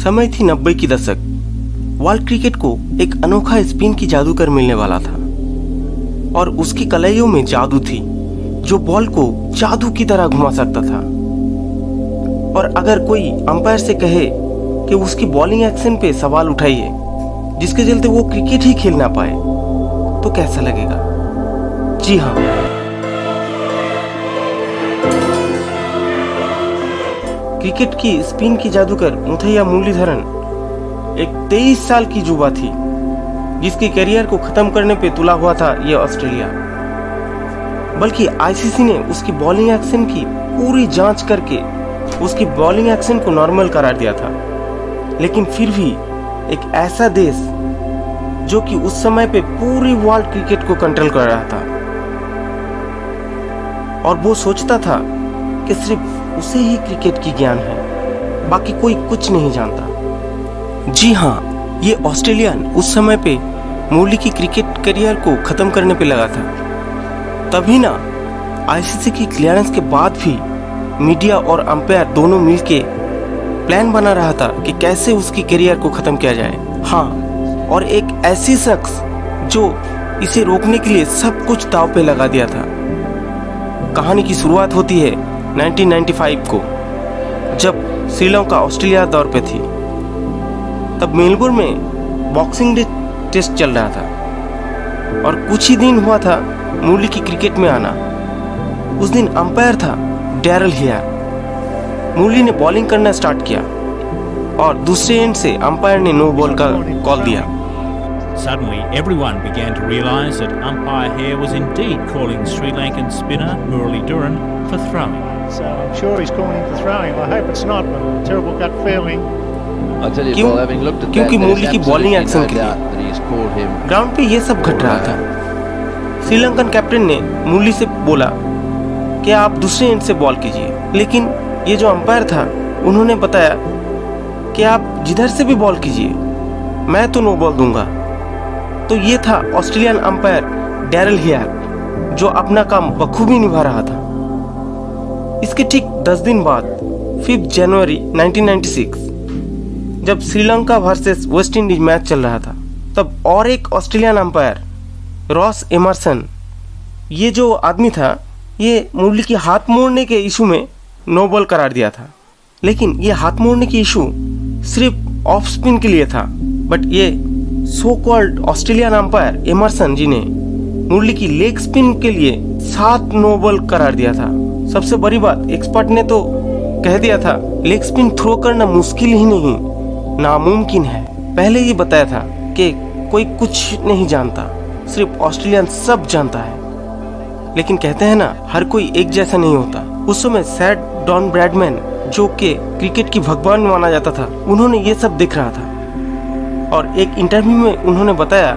समय थी 90 की दशक। वर्ल्ड क्रिकेट को एक अनोखा स्पिन की जादूगर मिलने वाला था और उसकी कलाइयों में जादू थी जो बॉल को जादू की तरह घुमा सकता था। और अगर कोई अंपायर से कहे कि उसकी बॉलिंग एक्शन पे सवाल उठाइए जिसके चलते वो क्रिकेट ही खेल ना पाए तो कैसा लगेगा? जी हाँ, क्रिकेट की स्पिन की जादूगर मुथैया मुरलीधरन एक 23 साल की युवा थी जिसके करियर को खत्म करने पे तुला हुआ था यह ऑस्ट्रेलिया। बल्कि आईसीसी ने उसकी बॉलिंग एक्शन की पूरी जांच करके उसकी बॉलिंग एक्शन को नॉर्मल करार दिया था। लेकिन फिर भी एक ऐसा देश जो कि उस समय पे पूरी वर्ल्ड क्रिकेट को कंट्रोल कर रहा था और वो सोचता था कि सिर्फ उसे ही क्रिकेट की ज्ञान है, बाकी कोई कुछ नहीं जानता। जी हाँ, ये ऑस्ट्रेलियन उस समय पे मुरली की क्रिकेट करियर को खत्म करने पे लगा था। तभी ना आईसीसी की क्लियरेंस के बाद भी मीडिया और अंपायर दोनों मिलके प्लान बना रहा था कि कैसे उसकी करियर को खत्म किया जाए। हाँ, और एक ऐसी शख्स जो इसे रोकने के लिए सब कुछ दांव पे लगा दिया था। कहानी की शुरुआत होती है 1995 को, जब श्रीलंका ऑस्ट्रेलिया दौर पे थी। तब मेलबोर्न में बॉक्सिंग डे टेस्ट चल रहा था और कुछ ही दिन हुआ था मुरली की क्रिकेट में आना। उस दिन अंपायर था डैरल हेयर। मुरली ने बॉलिंग करना स्टार्ट किया और दूसरे एंड से अंपायर ने नो बॉल का कॉल दिया। Suddenly, everyone began to realise that umpire Hare was indeed calling Sri Lankan spinner Muralidharan for throwing. So I'm sure he's calling for throwing. I hope it's not, but a terrible gut feeling. क्यों? क्योंकि मुरली की bowling action के लिए ground पे ये सब घट रहा था। श्रीलंकन कैप्टन ने मुरली से बोला कि आप दूसरे एंड से बॉल कीजिए, लेकिन ये जो अंपायर था उन्होंने बताया कि आप जिधर से भी बॉल कीजिए, मैं तो नो बॉल दूंगा। तो ये था ऑस्ट्रेलियन अंपायर डैरल हेयर जो अपना काम बखूबी निभा रहा था। इसके ठीक 10 दिन बाद 5 जनवरी 1996 जब Sri Lanka versus West Indies match चल रहा था, तब और एक ऑस्ट्रेलियन अंपायर रॉस एमरसन, ये जो आदमी था, ये मुरली की हाथ मोड़ने के इशू में नो बॉल करार दिया था। लेकिन ये हाथ मोड़ने की इशू सिर्फ ऑफ स्पिन के लिए था, बट ये so called Australian umpire Emerson ji ने मुरली की लेग स्पिन के लिए 7 नो बॉल करार दिया था। सबसे बड़ी बात, एक्सपर्ट ने तो कह दिया था लेग स्पिन थ्रो करना मुश्किल ही नहीं, नामुमकिन है। पहले ये बताया था कि कोई कुछ नहीं जानता, सिर्फ ऑस्ट्रेलियन सब जानता है। लेकिन कहते हैं ना, हर कोई एक जैसा नहीं होता। उस समय सैर डॉन ब्रैडमैन, जो कि क्रिकेट की भगवान माना जाता था, उन्होंने ये सब देख रहा था और एक इंटरव्यू में उन्होंने बताया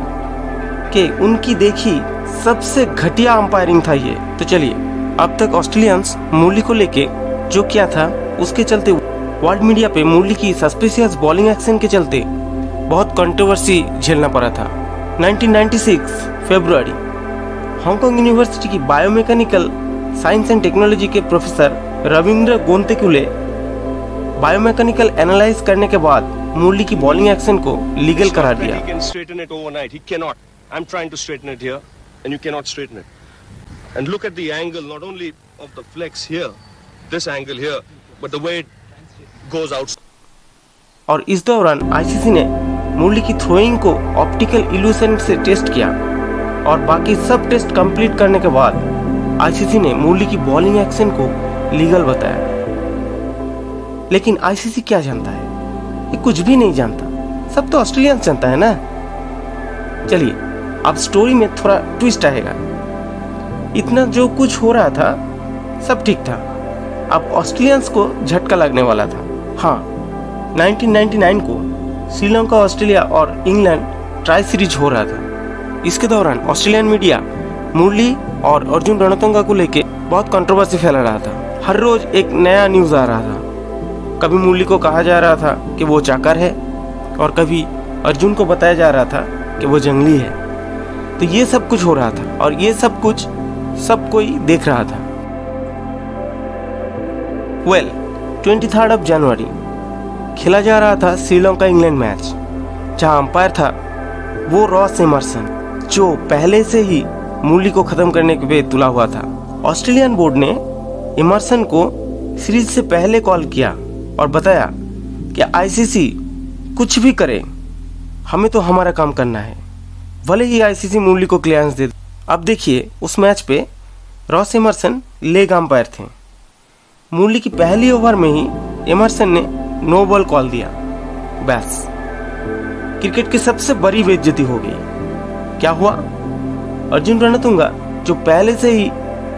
कि उनकी देखी सबसे घटिया अंपायरिंग था ये। तो चलिए, अब तक ऑस्ट्रेलियंस मुरली को लेके जो किया था उसके चलते वर्ल्ड मीडिया पे मुरली की सस्पिशियस बॉलिंग एक्शन के चलते बहुत कंट्रोवर्सी झेलना पड़ा था। 1996 फरवरी, हांगकांग यूनिवर्सिटी की बायोमैकेनिकल साइंस एंड टेक्नोलॉजी के प्रोफेसर रविंद्र गोंतेकुले बायोमैकेनिकल एनालाइज करने के बाद मुरली की बॉलिंग एक्शन को लीगल करार दिया। I'm trying to straighten it here, and you cannot straighten it. And look at the angle, not only of the flex here, this angle here, but the way it goes out. और इस दौरान ICC ने मुरली की throwing को optical evolution से test किया और बाकी सब टेस्ट कंप्लीट करने के बाद आईसीसी ने मुरली की बॉलिंग एक्शन को लीगल बताया। लेकिन आईसीसी क्या जानता है? ये कुछ भी नहीं जानता, सब तो ऑस्ट्रेलियन जानता है ना। चलिए, अब स्टोरी में थोड़ा ट्विस्ट आएगा। इतना जो कुछ हो रहा था सब ठीक था, अब ऑस्ट्रेलियंस को झटका लगने वाला था। हाँ, 1999 को श्रीलंका, ऑस्ट्रेलिया और इंग्लैंड ट्राई सीरीज हो रहा था। इसके दौरान ऑस्ट्रेलियन मीडिया मुरली और अर्जुन रणतुंगा को लेके बहुत कंट्रोवर्सी फैला रहा था। हर रोज एक नया न्यूज आ रहा था। कभी मुरली को कहा जा रहा था कि वो चाकर है और कभी अर्जुन को बताया जा रहा था कि वो जंगली है। तो ये सब कुछ हो रहा था और ये सब कुछ सब कोई देख रहा था। 23 जनवरी खेला जा रहा था श्रीलंका इंग्लैंड मैच, जहां अंपायर था वो रॉस एमरसन, जो पहले से ही मुरली को खत्म करने के लिए तुला हुआ था। ऑस्ट्रेलियन बोर्ड ने एमरसन को सीरीज से पहले कॉल किया और बताया कि आईसीसी कुछ भी करे, हमें तो हमारा काम करना है, भले ही आईसीसी मुरली को क्लियरेंस दे। अब देखिए, उस मैच पे रॉस एमरसन लेग अंपायर थे। मुरली की पहली ओवर में ही एमरसन ने नो बॉल कॉल दिया। बस क्रिकेट की सबसे बड़ी बेइज्जती हो गई। क्या हुआ? अर्जुन रणतुंगा, जो पहले से ही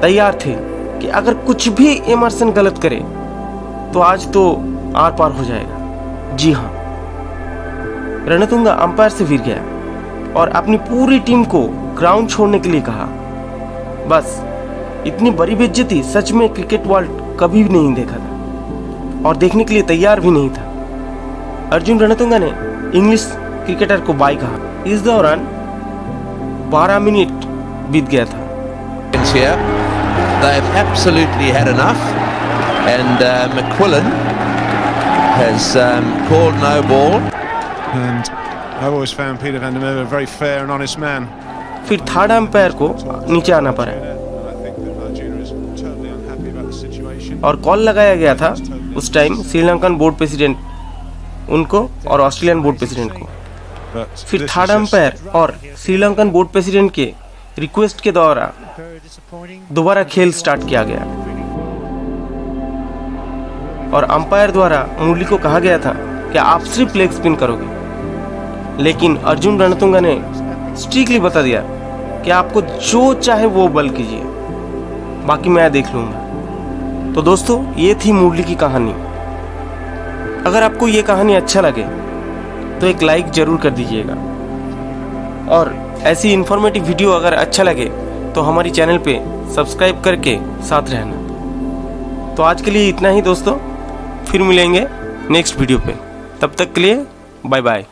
तैयार थे कि अगर कुछ भी एमरसन गलत करे तो आज तो आर पार हो जाएगा। जी हाँ, रणतुंगा अंपायर से फिर गया और अपनी पूरी टीम को ग्राउंड छोड़ने के लिए कहा। बस इतनी बड़ी बेइज्जती सच में क्रिकेट वर्ल्ड कभी भी नहीं देखा था और देखने के लिए तैयार भी नहीं था। अर्जुन रणतुंगा ने इंग्लिश क्रिकेटर को बाय कहा। इस दौरान 12 मिनट बीत गया था। They've absolutely had enough, and McQuillan has called no ball. And I've always found Peter van der Merwe a very fair and honest man. फिर थर्ड अंपायर को नीचे आना पड़ा और कॉल लगाया गया था उस टाइम श्रीलंकन बोर्ड प्रेसिडेंट उनको और ऑस्ट्रेलियन बोर्ड प्रेसिडेंट को। फिर थर्ड अंपायर और श्रीलंकन बोर्ड प्रेसिडेंट के रिक्वेस्ट के द्वारा दोबारा खेल स्टार्ट किया गया और अंपायर द्वारा मुरली को कहा गया था कि आप सिर्फ लेग स्पिन करोगे, लेकिन अर्जुन रणतुंगा ने स्ट्रिक्टली बता दिया कि आपको जो चाहे वो बॉल कीजिए, बाकी मैं देख लूंगा। तो दोस्तों, ये थी मुरली की कहानी। अगर आपको ये कहानी अच्छा लगे तो एक लाइक जरूर कर दीजिएगा और ऐसी इन्फॉर्मेटिव वीडियो अगर अच्छा लगे तो हमारी चैनल पे सब्सक्राइब करके साथ रहना। तो आज के लिए इतना ही दोस्तों, फिर मिलेंगे नेक्स्ट वीडियो पे। तब तक के लिए बाय बाय।